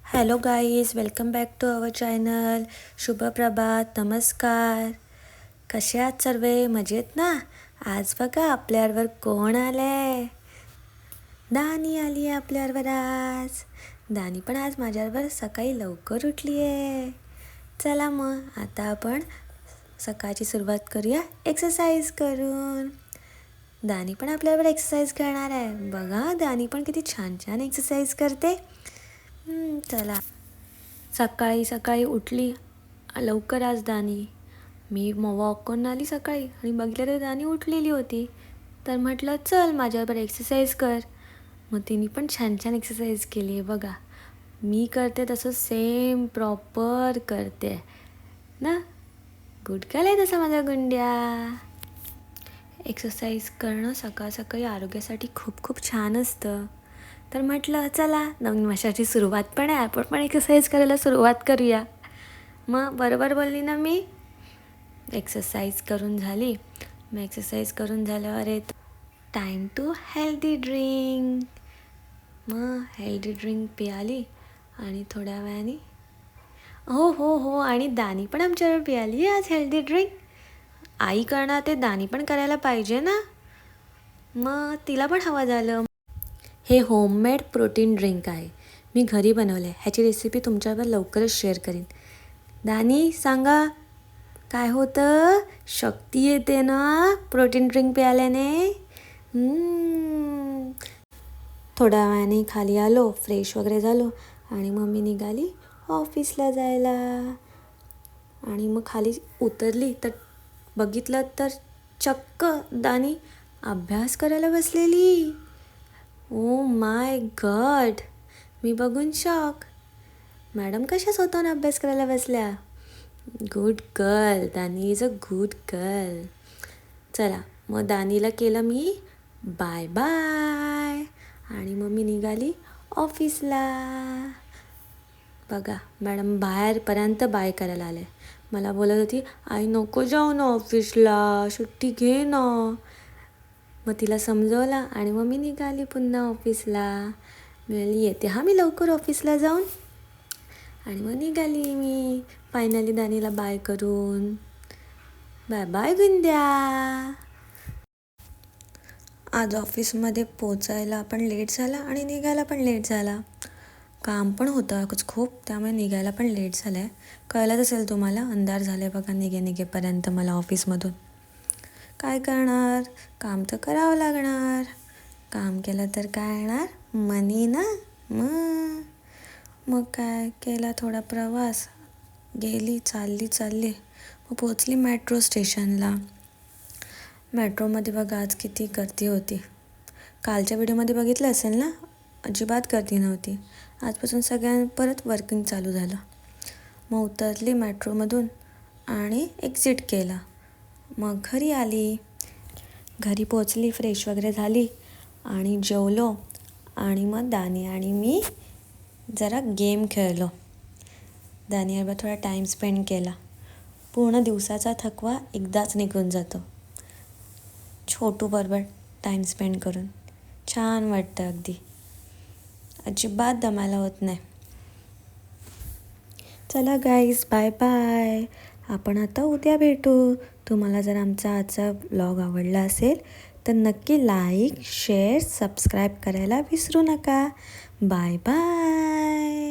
Hello guys, welcome back to our channel. शुभ प्रभात, नमस्कार. कसे आहात सर्वे? मजेत ना? आज बघा आपल्यावर कोण आलंय. दानी आली आहे आपल्यावर आज. दानी पण आज माझ्यावर सकाळी लवकर उठली आहे. चला मग आता आपण सकाळची सुरुवात करूया एक्सरसाइज करून. दानी पण आपल्यावर एक्सरसाइज करणार आहे. बघा दानी पण किती छान छान एक्सरसाइज करते. चला, सकाळी सकाळी उठली लवकर आज दानी. मी वॉक करून आली सकाळी आणि बघितलं तर दानी उठलेली होती. तर म्हटलं चल माझ्याबरोबर एक्सरसाइज कर. मग तिने पण छान छान एक्सरसाइज केली आहे बघा. मी करते तसं सेम प्रॉपर करते ना. गुड गर्ल आहे तसं माझा गुंड्या. एक्सरसाइज करणं सकाळ सकाळी आरोग्यासाठी खूप खूप छान असतं. तर म्हटलं चला नवीन वर्षाची सुरुवात पण आहे, आपण पण एक्सरसाइज करायला सुरुवात करूया. मग बरोबर बोलली ना मी. एक्सरसाइज करून झाली. मग एक्सरसाइज करून झाल्यावर येत टाईम टू हेल्दी ड्रिंक. मग हेल्दी ड्रिंक पियाली आणि थोड्या वेळाने हो आणि दानी पण आमच्यावर पियाली आज हेल्दी ड्रिंक. आई करणार ते दानी पण करायला पाहिजे ना. मग तिला पण हवं झालं. हे होममेड प्रोटीन ड्रिंक आहे. मी घरी बनवलं आहे. ह्याची रेसिपी तुमच्याबरोबर लवकरच शेअर करीन. दानी सांगा काय होतं? शक्ती येते ना प्रोटीन ड्रिंक प्यायल्याने. थोड्या वेळाने खाली आलो, फ्रेश वगैरे झालो आणि मम्मी निघाली ऑफिसला जायला. आणि मग खाली उतरली तर बघितलं तर चक्क दानी अभ्यास करायला बसलेली. ओ माय गॉड, मी बघून शॉक. मॅडम कशा स्वतःहून अभ्यास करायला बसल्या. गुड गर्ल, दानी इज अ गुड गर्ल. चला मग दानीला केलं मी बाय बाय आणि मग मी निघाली ऑफिसला. बघा मॅडम बाहेरपर्यंत बाय करायला आले. मला बोलत होती आई नको जाऊ ना ऑफिसला, सुट्टी घे ना. मग तिला समजवलं आणि मग मी निघाली पुन्हा ऑफिसला. मी येते मी लवकर ऑफिसला जाऊन. आणि मग निघाली मी फायनली दानीला बाय करून. बाय बाय गुंद्या. आज ऑफिसमध्ये पोचायला पण लेट झाला आणि निघायला पण लेट झाला. काम पण होतं खूप, त्यामुळे निघायला पण लेट झालं आहे. कळलंच असेल तुम्हाला, अंधार झालं आहे बघा निघेपर्यंत मला ऑफिसमधून. काय करणार, काम तर करावं लागणार. काम केलं तर काय येणार, मनी ना. मग काय केला थोडा प्रवास, गेली चालली मग पोचली मेट्रो स्टेशनला. मेट्रोमध्ये बघा आज किती गर्दी होती. कालच्या व्हिडिओमध्ये बघितलं असेल ना, अजिबात गर्दी नव्हती. आजपासून परत वर्किंग चालू झालं. मग उतरली मेट्रोमधून आणि एक्झिट केला. मग घरी आली. घरी पोचली, फ्रेश वगैरे झाली आणि जेवलो. आणि मग दानी आणि मी जरा गेम खेळलो. दानीबरोबर थोडा टाईम स्पेंड केला. पूर्ण दिवसाचा थकवा एकदाच निघून जातो छोटू बरोबर टाईम स्पेंड करून. छान वाटतं अगदी, अजिबात दमायला होत नाही. चला गाईज, बाय बाय. आपण आता उद्या भेटू. तुम्हाला जर आमचा आजचा व्लॉग आवडला असेल तर नक्की लाईक, शेअर, सबस्क्राईब करायला विसरू नका. Bye bye.